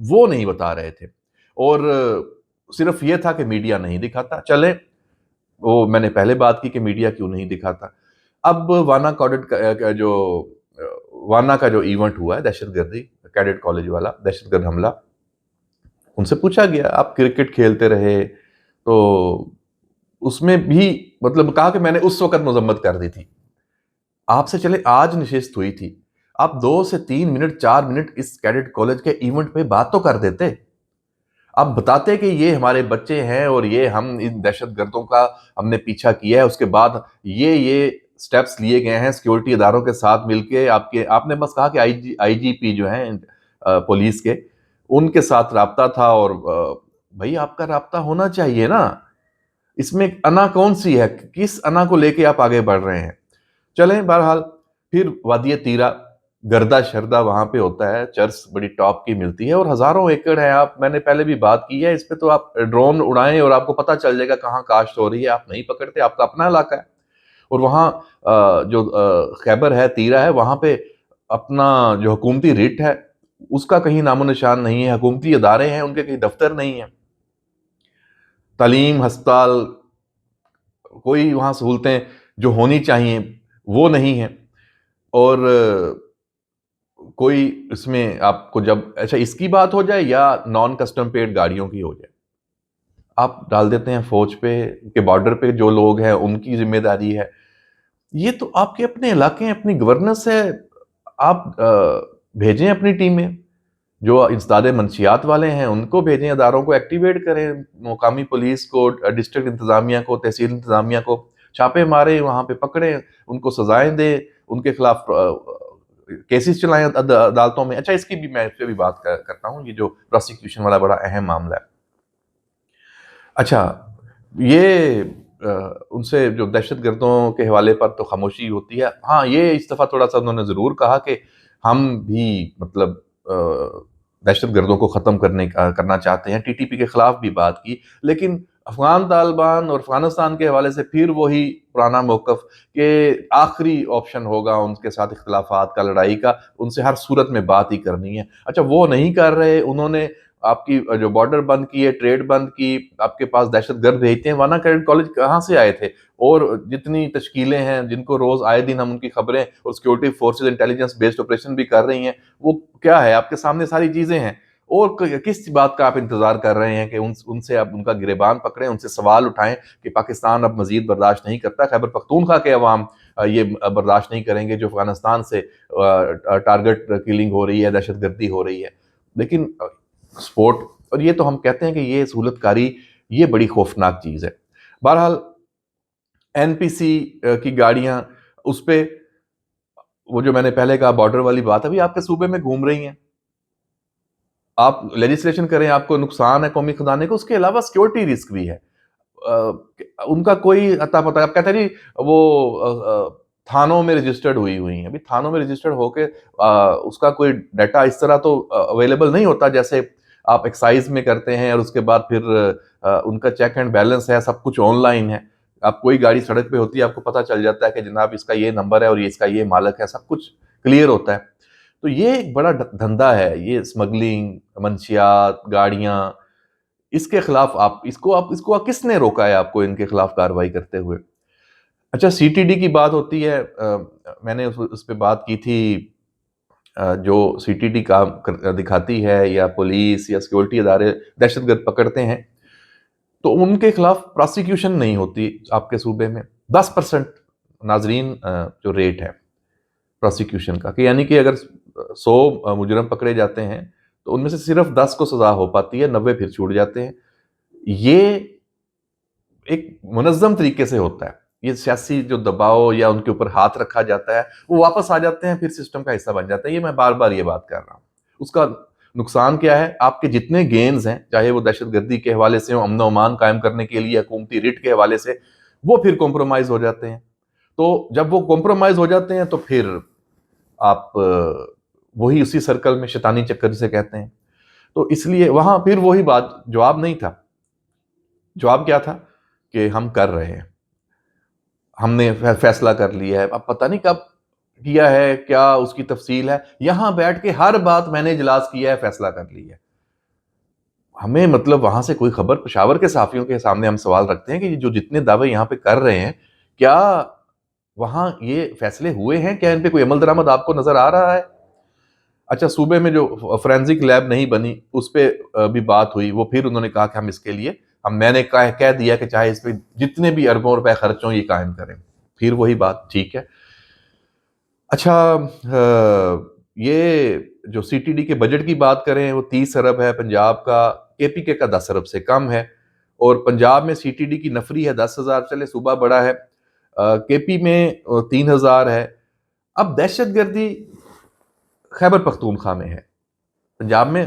وہ نہیں بتا رہے تھے، اور صرف یہ تھا کہ میڈیا نہیں دکھاتا. چلیں، وہ میں نے پہلے بات کی کہ میڈیا کیوں نہیں دکھاتا. اب وانا کا جو ایونٹ ہوا ہے دہشت گردی، کیڈٹ کالج والا دہشت گرد حملہ، ان سے پوچھا گیا آپ کرکٹ کھیلتے رہے، تو اس میں بھی مطلب کہا کہ میں نے اس وقت مذمت کر دی تھی. آپ سے چلے آج نشست ہوئی تھی، آپ 2 سے 3 منٹ 4 منٹ اس کیڈٹ کالج کے ایونٹ پہ بات تو کر دیتے. آپ بتاتے کہ یہ ہمارے بچے ہیں اور یہ ہم ان دہشت گردوں کا ہم نے پیچھا کیا ہے، اس کے بعد یہ سٹیپس لیے گئے ہیں سیکیورٹی اداروں کے ساتھ مل کے. آپ نے بس کہا کہ آئی جی پی جو ہیں پولیس کے، ان کے ساتھ رابطہ تھا، اور بھائی آپ کا رابطہ ہونا چاہیے نا. اس میں انا کون سی ہے؟ کس انا کو لے کے آپ آگے بڑھ رہے ہیں؟ چلیں، بہرحال پھر وادی تیرا گردہ شردہ وہاں پہ ہوتا ہے، چرس بڑی ٹاپ کی ملتی ہے اور ہزاروں ایکڑ ہے. میں نے پہلے بھی بات کی ہے اس پہ، تو آپ ڈرون اڑائیں اور آپ کو پتہ چل جائے گا کہاں کاشت ہو رہی ہے. آپ نہیں پکڑتے، آپ کا اپنا علاقہ ہے. اور وہاں جو خیبر ہے، تیرا ہے، وہاں پہ اپنا جو حکومتی ریٹ ہے اس کا کہیں نام و نشان نہیں ہے. حکومتی ادارے ہیں، ان کے کہیں دفتر نہیں ہیں. تعلیم، ہسپتال، کوئی وہاں سہولتیں جو ہونی چاہیے وہ نہیں ہیں. اور کوئی اس میں آپ کو جب اچھا اس کی بات ہو جائے یا نان کسٹم پیڈ گاڑیوں کی ہو جائے، آپ ڈال دیتے ہیں فوج پہ کہ بارڈر پہ جو لوگ ہیں ان کی ذمہ داری ہے. یہ تو آپ کے اپنے علاقے ہیں، اپنی گورننس ہے. آپ بھیجیں اپنی ٹیمیں، جو انسداد منشیات والے ہیں ان کو بھیجیں، اداروں کو ایکٹیویٹ کریں، مقامی پولیس کو، ڈسٹرکٹ انتظامیہ کو، تحصیل انتظامیہ کو چھاپے ماریں، وہاں پہ پکڑیں، ان کو سزائیں دیں، ان کے خلاف کیسز چلائیں عدالتوں میں. اچھا، اس کی بھی میں اس پہ بھی بات کرتا ہوں، یہ جو پروسیکیوشن والا بڑا اہم معاملہ ہے. اچھا، یہ ان سے جو دہشت گردوں کے حوالے پر تو خاموشی ہوتی ہے. ہاں، یہ اس دفعہ تھوڑا سا انہوں نے ضرور کہا کہ ہم بھی مطلب دہشت گردوں کو ختم کرنا چاہتے ہیں. ٹی ٹی پی کے خلاف بھی بات کی، لیکن افغان طالبان اور افغانستان کے حوالے سے پھر وہی پرانا موقف کہ آخری آپشن ہوگا ان کے ساتھ اختلافات کا، لڑائی کا، ان سے ہر صورت میں بات ہی کرنی ہے. اچھا، وہ نہیں کر رہے. انہوں نے آپ کی جو بارڈر بند کی ہے، ٹریڈ بند کی، آپ کے پاس دہشت گرد بھیجتے ہیں. وانا کیڈٹ کالج کہاں سے آئے تھے؟ اور جتنی تشکیلیں ہیں جن کو روز آئے دن ہم ان کی خبریں اور security forces intelligence based operation بھی کر رہی ہیں، وہ کیا ہے؟ آپ کے سامنے ساری چیزیں ہیں. اور کس بات کا آپ انتظار کر رہے ہیں کہ ان سے آپ ان کا گریبان پکڑیں، ان سے سوال اٹھائیں کہ پاکستان اب مزید برداشت نہیں کرتا. خیبر پختونخوا کے عوام یہ برداشت نہیں کریں گے جو افغانستان سے ٹارگٹ کلنگ ہو رہی ہے، دہشت گردی ہو رہی ہے. لیکن سپورٹ، اور یہ تو ہم کہتے ہیں کہ یہ سہولت کاری یہ بڑی خوفناک چیز ہے. بہرحال این پی سی کی گاڑیاں، اس پہ وہ جو میں نے پہلے کہا بارڈر والی بات ابھی آپ کے صوبے میں گھوم رہی ہیں. آپ لیجسلیشن کریں، آپ کو نقصان ہے قومی خزانے کو، اس کے علاوہ سیکورٹی رسک بھی ہے. ان کا کوئی عطا پتہ، آپ کہتے ہیں جی وہ تھانوں میں رجسٹرڈ ہوئی ہیں. ابھی تھانوں میں رجسٹرڈ ہو کے اس کا کوئی ڈیٹا اس طرح تو اویلیبل نہیں ہوتا جیسے آپ ایکسائز میں کرتے ہیں، اور اس کے بعد پھر ان کا چیک اینڈ بیلنس ہے، سب کچھ آن لائن ہے. آپ کوئی گاڑی سڑک پہ ہوتی ہے، آپ کو پتہ چل جاتا ہے کہ جناب اس کا یہ نمبر ہے اور یہ اس کا یہ مالک ہے، سب کچھ کلیئر ہوتا ہے. تو یہ ایک بڑا دھندا ہے، یہ اسمگلنگ، منشیات، گاڑیاں. اس کے خلاف اس کو کس نے روکا ہے آپ کو ان کے خلاف کارروائی کرتے ہوئے؟ اچھا، سی ٹی ڈی کی بات ہوتی ہے. میں نے اس پہ بات کی تھی. جو سی ٹی ڈی کام دکھاتی ہے یا پولیس یا سیکورٹی ادارے دہشت گرد پکڑتے ہیں تو ان کے خلاف پروسیکیوشن نہیں ہوتی آپ کے صوبے میں. 10% ناظرین جو ریٹ ہے پروسیکیوشن کا، کہ یعنی کہ اگر 100 مجرم پکڑے جاتے ہیں تو ان میں سے صرف 10 کو سزا ہو پاتی ہے، 90 پھر چھوٹ جاتے ہیں. یہ ایک منظم طریقے سے ہوتا ہے. یہ سیاسی جو دباؤ یا ان کے اوپر ہاتھ رکھا جاتا ہے، وہ واپس آ جاتے ہیں، پھر سسٹم کا حصہ بن جاتے ہیں. یہ میں بار بار یہ بات کر رہا ہوں. اس کا نقصان کیا ہے؟ آپ کے جتنے گینز ہیں، چاہے وہ دہشت گردی کے حوالے سے ہوں، امن و امان قائم کرنے کے لیے حکومتی ریٹ کے حوالے سے، وہ پھر کمپرومائز ہو جاتے ہیں. تو جب وہ کمپرومائز ہو جاتے ہیں تو پھر آپ وہی اسی سرکل میں شیطانی چکر سے کہتے ہیں. تو اس لیے وہاں پھر وہی بات، جواب نہیں تھا. جواب کیا تھا؟ کہ ہم کر رہے ہیں، ہم نے فیصلہ کر لیا ہے. اب پتہ نہیں کب کیا ہے، کیا اس کی تفصیل ہے. یہاں بیٹھ کے ہر بات میں نے اجلاس کیا ہے، فیصلہ کر لیا ہے. ہمیں مطلب وہاں سے کوئی خبر، پشاور کے صحافیوں کے سامنے ہم سوال رکھتے ہیں کہ جو جتنے دعوے یہاں پہ کر رہے ہیں، کیا وہاں یہ فیصلے ہوئے ہیں؟ کیا ان پہ کوئی عمل درآمد آپ کو نظر آ رہا ہے؟ اچھا، صوبے میں جو فورینزک لیب نہیں بنی اس پہ بھی بات ہوئی، وہ پھر انہوں نے کہا کہ ہم اس کے لیے میں نے کہہ دیا کہ چاہے اس پہ جتنے بھی اربوں روپے خرچ ہوں یہ قائم کریں، پھر وہی بات، ٹھیک ہے۔ اچھا، یہ جو سی ٹی ڈی کے بجٹ کی بات کریں، وہ 30 ارب ہے، پنجاب کا کے پی کے کا 10 ارب سے کم ہے، اور پنجاب میں سی ٹی ڈی کی نفری ہے 10,000، چلے صوبہ بڑا ہے، کے پی میں 3,000 ہے۔ اب دہشت گردی خیبر پختونخوا میں ہے، پنجاب میں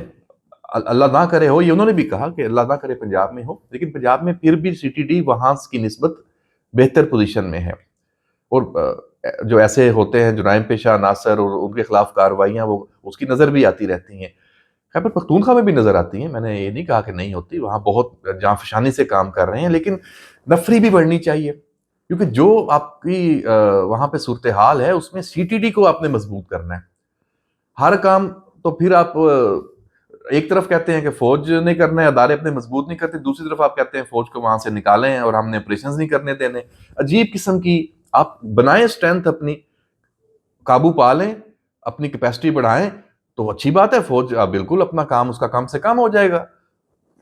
اللہ نہ کرے ہو، یہ انہوں نے بھی کہا کہ اللہ نہ کرے پنجاب میں ہو، لیکن پنجاب میں پھر بھی سی ٹی ڈی وہاں کی نسبت بہتر پوزیشن میں ہے، اور جو ایسے ہوتے ہیں جرائم پیشہ عناصر اور ان کے خلاف کارروائیاں، وہ اس کی نظر بھی آتی رہتی ہیں، خیبر پختونخوا میں بھی نظر آتی ہیں، میں نے یہ نہیں کہا کہ نہیں ہوتی، وہاں بہت جانفشانی سے کام کر رہے ہیں، لیکن نفری بھی بڑھنی چاہیے، کیونکہ جو آپ کی وہاں پہ صورتحال ہے اس میں سی ٹی ڈی کو آپ نے مضبوط کرنا ہے، ہر کام تو پھر آپ ایک طرف کہتے ہیں کہ فوج نے کرنا ہے، ادارے اپنے مضبوط نہیں کرتے، دوسری طرف آپ کہتے ہیں فوج کو وہاں سے نکالیں اور ہم نے آپریشنز نہیں کرنے دینے، عجیب قسم کی، آپ بنائیں اسٹرینتھ اپنی، قابو پا لیں، اپنی کیپیسٹی بڑھائیں تو اچھی بات ہے، فوج بالکل اپنا کام اس کا کم سے کم ہو جائے گا،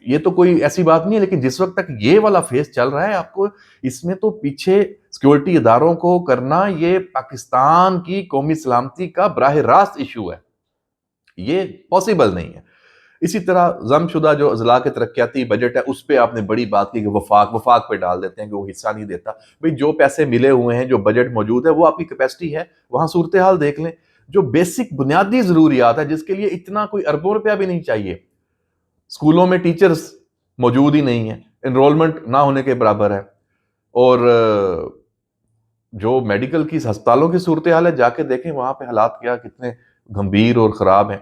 یہ تو کوئی ایسی بات نہیں ہے، لیکن جس وقت تک یہ والا فیس چل رہا ہے آپ کو اس میں تو پیچھے سیکیورٹی اداروں کو کرنا، یہ پاکستان کی قومی سلامتی کا براہ راست ایشو ہے، یہ پاسبل نہیں ہے۔ اسی طرح ضم شدہ جو اضلاع کے ترقیاتی بجٹ ہے اس پہ آپ نے بڑی بات کی کہ وفاق پہ ڈال دیتے ہیں کہ وہ حصہ نہیں دیتا، بھئی جو پیسے ملے ہوئے ہیں، جو بجٹ موجود ہے، وہ آپ کی کیپیسٹی ہے، وہاں صورتحال دیکھ لیں، جو بیسک بنیادی ضروریات ہے جس کے لیے اتنا کوئی اربوں روپیہ بھی نہیں چاہیے، اسکولوں میں ٹیچرز موجود ہی نہیں ہیں، انرولمنٹ نہ ہونے کے برابر ہے، اور جو میڈیکل کی ہسپتالوں کی صورتحال ہے جا کے دیکھیں وہاں پہ حالات کیا کتنے گمبھیر اور خراب ہیں،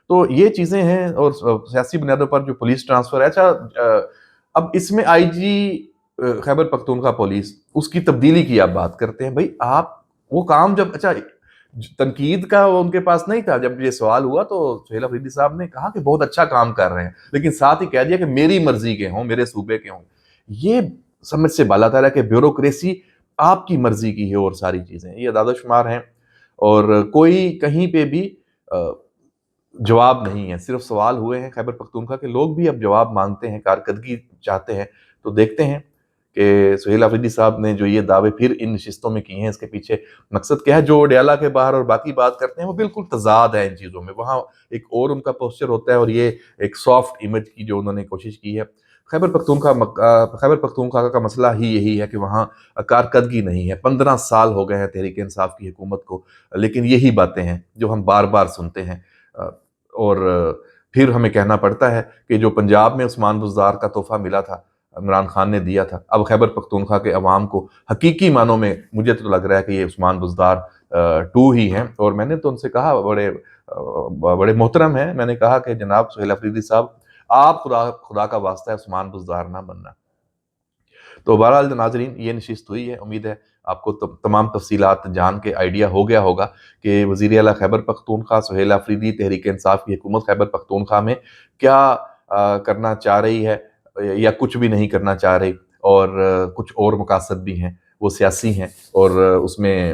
تو یہ چیزیں ہیں، اور سیاسی بنیادوں پر جو پولیس ٹرانسفر ہے، اچھا اب اس میں آئی جی خیبر پختونخوا پولیس، اس کی تبدیلی کی آپ بات کرتے ہیں، بھائی آپ وہ کام جب، اچھا تنقید کا وہ ان کے پاس نہیں تھا، جب یہ سوال ہوا تو سہیل افریدی صاحب نے کہا کہ بہت اچھا کام کر رہے ہیں، لیکن ساتھ ہی کہہ دیا کہ میری مرضی کے ہوں، میرے صوبے کے ہوں، یہ سمجھ سے بالا تر ہے کہ بیوروکریسی آپ کی مرضی کی ہے، اور ساری چیزیں یہ اعداد و شمار ہیں، اور کوئی کہیں پہ بھی جواب نہیں ہے، صرف سوال ہوئے ہیں، خیبر پختونخوا کے لوگ بھی اب جواب مانگتے ہیں، کارکردگی چاہتے ہیں، تو دیکھتے ہیں کہ سہیل افریدی صاحب نے جو یہ دعوے پھر ان نشستوں میں کیے ہیں، اس کے پیچھے مقصد کیا ہے؟ جو ڈیالہ کے باہر اور باقی بات کرتے ہیں وہ بالکل تضاد ہے ان چیزوں میں، وہاں ایک اور ان کا پوسچر ہوتا ہے، اور یہ ایک سافٹ امیج کی جو انہوں نے کوشش کی ہے۔ خیبر پختونخوا کا مسئلہ ہی یہی ہے کہ وہاں کارکردگی نہیں ہے، 15 سال ہو گئے ہیں تحریک انصاف کی حکومت کو، لیکن یہی باتیں ہیں جو ہم بار بار سنتے ہیں، اور پھر ہمیں کہنا پڑتا ہے کہ جو پنجاب میں عثمان بزدار کا تحفہ ملا تھا، عمران خان نے دیا تھا، اب خیبر پختونخوا کے عوام کو حقیقی معنوں میں مجھے تو لگ رہا ہے کہ یہ عثمان بزدار 2 ہی ہیں، اور میں نے تو ان سے کہا، بڑے محترم ہیں، میں نے کہا کہ جناب سہیل افریدی صاحب، آپ خدا کا واسطہ ہے عثمان بزدار نہ بننا۔ تو بہرحال ناظرین، یہ نشست ہوئی ہے، امید ہے آپ کو تمام تفصیلات جان کے آئیڈیا ہو گیا ہوگا کہ وزیر اعلیٰ خیبر پختونخوا سہیل افریدی تحریک انصاف کی حکومت خیبر پختونخوا میں کیا کرنا چاہ رہی ہے، یا کچھ بھی نہیں کرنا چاہ رہی، اور کچھ اور مقاصد بھی ہیں، وہ سیاسی ہیں، اور اس میں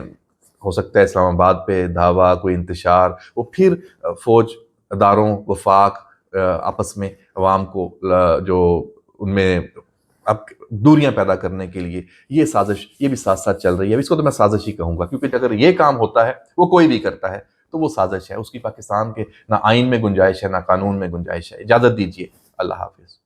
ہو سکتا ہے اسلام آباد پہ دھاوا، کوئی انتشار، وہ پھر فوج، اداروں، وفاق آپس میں عوام کو جو ان میں اب دوریاں پیدا کرنے کے لیے یہ سازش، یہ بھی ساتھ ساتھ چل رہی ہے، اس کو تو میں سازش ہی کہوں گا، کیونکہ اگر یہ کام ہوتا ہے، وہ کوئی بھی کرتا ہے تو وہ سازش ہے، اس کی پاکستان کے نہ آئین میں گنجائش ہے، نہ قانون میں گنجائش ہے۔ اجازت دیجیے، اللہ حافظ۔